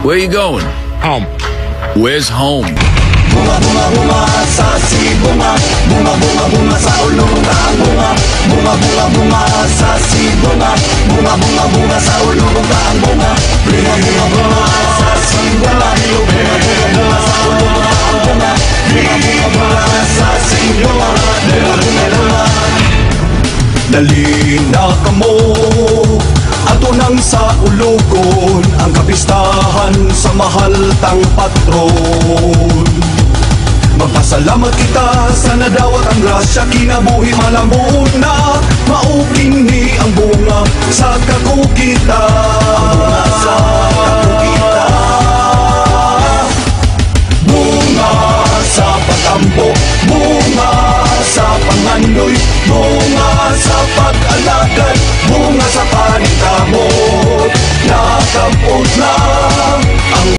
Where you going? Home. Where's home? Bunga, bunga, bunga sa sibunga. Bunga, bunga, bunga sa ulong ang bunga. Bunga, bunga, bunga sa sibunga. Bunga, bunga, bunga sa ulong ang bunga. Bunga, bunga, bunga sa sibunga. Bunga, bunga, bunga sa ulong ang bunga. Bunga, bunga, bunga sa sibunga. Bunga, bunga, bunga. Dali na kamo ato nang sa ulugon ang kapistahan sa mahal tang patron. Magpasalamat kita sa nadawat ang grasya, kinabuhi malamuna, maupin ni ang bunga sa kakukita. Ang bunga sa kakukita.